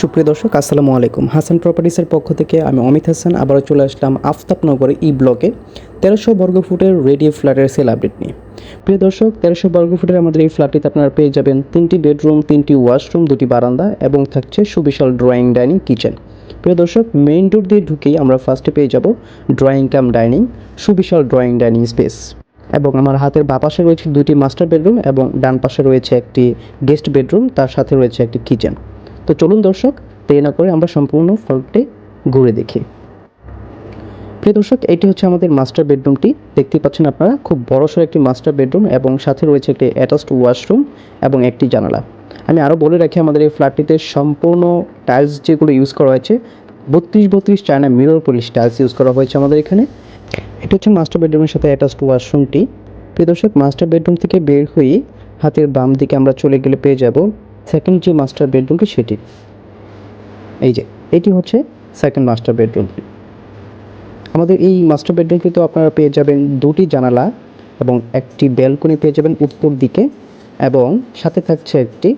সুপ্রিয় দর্শক আসসালামু আলাইকুম। হাসান প্রপার্টিসের পক্ষ থেকে আমি অমিত হাসান আবারও চলে আসলাম আফতাবনগর ই ব্লকে 1300 বর্গফুটের রেডি ফ্ল্যাটের সেল আপডেট নিয়ে। প্রিয় দর্শক, 1300 বর্গফুটের আমাদের এই ফ্ল্যাটটিতে আপনারা পেয়ে যাবেন 3টি বেডরুম, 3টি ওয়াশরুম, 2টি বারান্দা এবং থাকছে সুবিশাল ড্রয়িং ডাইনিং কিচেন। প্রিয় দর্শক, মেইন ডোর দিয়ে ঢুকেই আমরা ফার্স্টে পেয়ে যাব ড্রয়িং কাম ডাইনিং, সুবিশাল ড্রয়িং ডাইনিং স্পেস। এবং আমার হাতের বাঁ পাশে রয়েছে 2টি মাস্টার বেডরুম এবং ডান পাশে রয়েছে একটি গেস্ট বেডরুম, তার সাথে রয়েছে একটি কিচেন। তো চলুন দর্শক, দেরি না করে আমরা সম্পূর্ণ ফ্ল্যাটটি ঘুরে দেখি। প্রিয় দর্শক, এটি হচ্ছে আমাদের মাস্টার বেডরুমটি। দেখতেই পাচ্ছেন আপনারা, খুব বড়সড় একটি মাস্টার বেডরুম এবং সাথে রয়েছে একটি অ্যাটাচড ওয়াশরুম এবং একটি জানালা। আমি আরও বলে রাখি, আমাদের এই ফ্ল্যাটটিতে সম্পূর্ণ টাইলস যেগুলো ইউজ করা হয়েছে 32 China mirror polish tiles use করা হয়েছে আমাদের এখানে। এটা হচ্ছে মাস্টার বেডরুমের সাথে অ্যাটাচড ওয়াশরুমটি। প্রিয় দর্শক, মাস্টার বেডরুম থেকে বের হয়ে হাতের বাম দিকে আমরা চলে গেলে পেয়ে যাব সেকেন্ড যে মাস্টার বেডরুমটি, সেটি এই যে এটি হচ্ছে সেকেন্ড মাস্টার বেডরুম। আমাদের এই মাস্টার বেডরুমটিতে আপনারা পেয়ে যাবেন 2টি জানালা এবং একটি ব্যালকনি পেয়ে যাবেন উত্তর দিকে, এবং সাথে থাকছে একটি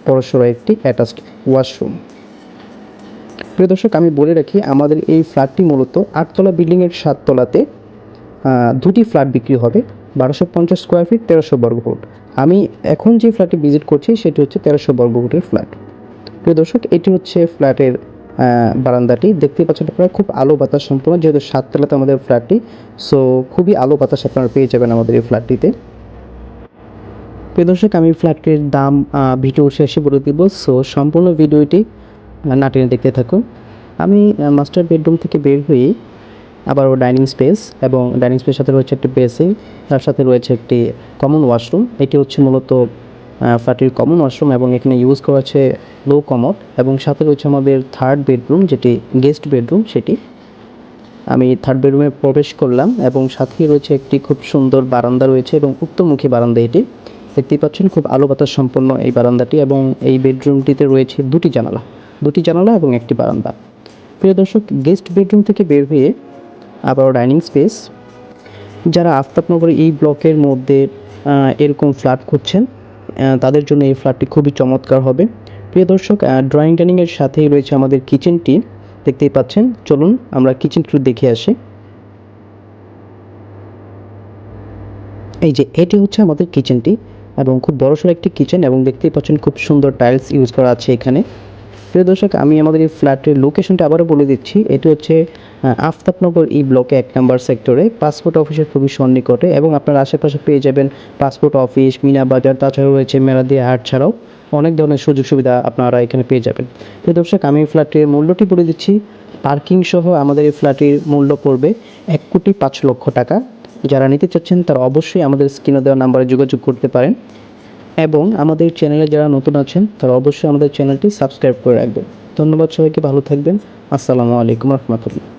বড়সড় একটি অ্যাটাচড ওয়াশরুম। প্রিয় দর্শক, আমি বলে রাখি, আমাদের এই ফ্ল্যাটটি মূলত 8তলা বিল্ডিংয়ের 7 তলাতে 2টি ফ্ল্যাট বিক্রি হবে, 1250 স্কোয়ার ফিট, 1300 বর্গফুট। আমি এখন যে ফ্ল্যাটটি ভিজিট করছি সেটি হচ্ছে 1300 বর্গফুটের ফ্ল্যাট। প্রিয় দর্শক, এটি হচ্ছে ফ্ল্যাটের বারান্দাটি। দেখতেই পাচ্ছেন আপনারা, খুব আলো বাতাস সম্পূর্ণ, যেহেতু 7 তলাতে আমাদের ফ্ল্যাটটি, সো খুবই আলো বাতাস আপনারা পেয়ে যাবেন আমাদের এই ফ্ল্যাটটিতে। প্রিয় দর্শক, আমি ফ্ল্যাটটির দাম ভিডিও শেষে বলে দিব, সো সম্পূর্ণ ভিডিওটি না টেনে দেখতে থাকুন। আমি মাস্টার বেডরুম থেকে বের হয়ে আবারও ডাইনিং স্পেস, এবং ডাইনিং স্পেসের সাথে রয়েছে একটি বেসিন, তার সাথে রয়েছে একটি কমন ওয়াশরুম। এটি হচ্ছে মূলত ফ্ল্যাটের কমন ওয়াশরুম এবং এখানে ইউজ করা আছে লো কমোড, এবং সাথে রয়েছে আমাদের থার্ড বেডরুম, যেটি গেস্ট বেডরুম। সেটি আমি থার্ড বেডরুমে প্রবেশ করলাম এবং সাথেই রয়েছে একটি খুব সুন্দর বারান্দা রয়েছে এবং উত্তরমুখী বারান্দা। এটি দেখতেই পাচ্ছেন, খুব আলো বাতাস সম্পন্ন এই বারান্দাটি, এবং এই বেডরুমটিতে রয়েছে 2টি জানালা এবং একটি বারান্দা। প্রিয় দর্শক, গেস্ট বেডরুম থেকে বের হয়ে আবারও ডাইনিং স্পেস। যারা আফতাবনগর এই ব্লকের মধ্যে এরকম ফ্ল্যাট খুঁজছেন, তাদের জন্য এই ফ্ল্যাটটি খুবই চমৎকার হবে। প্রিয় দর্শক, ড্রয়িং ডাইনিংয়ের সাথেই রয়েছে আমাদের কিচেনটি, দেখতেই পাচ্ছেন। চলুন আমরা কিচেনটি দেখে আসি। এই যে এটি হচ্ছে আমাদের কিচেনটি, এবং খুব বড়সড় একটি কিচেন, এবং দেখতেই পাচ্ছেন খুব সুন্দর টাইলস ইউজ করা আছে এখানে। প্রিয় দর্শক, আমি আমাদের এই ফ্ল্যাটের লোকেশনটা আবারও বলে দিচ্ছি। এটি হচ্ছে আফতাবনগর ই ব্লকে 1 নম্বর সেক্টরে, পাসপোর্ট অফিসের খুবই সন্নিকটে, এবং আপনার আশেপাশে পেয়ে যাবেন পাসপোর্ট অফিস, মিনা বাজার, তাছাড়াও রয়েছে মেরাদিয়া হাট, ছাড়াও অনেক ধরনের সুযোগ সুবিধা আপনারা এখানে পেয়ে যাবেন। প্রিয় দর্শক, আমি ফ্ল্যাটের মূল্যটি বলে দিচ্ছি। পার্কিং সহ আমাদের এই ফ্ল্যাটের মূল্য পড়বে 1,05,00,000 টাকা। যারা নিতে চাচ্ছেন তারা অবশ্যই আমাদের স্ক্রিনে দেওয়া নাম্বারে যোগাযোগ করতে পারেন, এবং আমাদের চ্যানেলে যারা নতুন আছেন তারা অবশ্যই আমাদের চ্যানেলটি সাবস্ক্রাইব করে রাখবেন। ধন্যবাদ সবাইকে, ভালো থাকবেন। আসসালামু আলাইকুম রহমতুল্লাহ।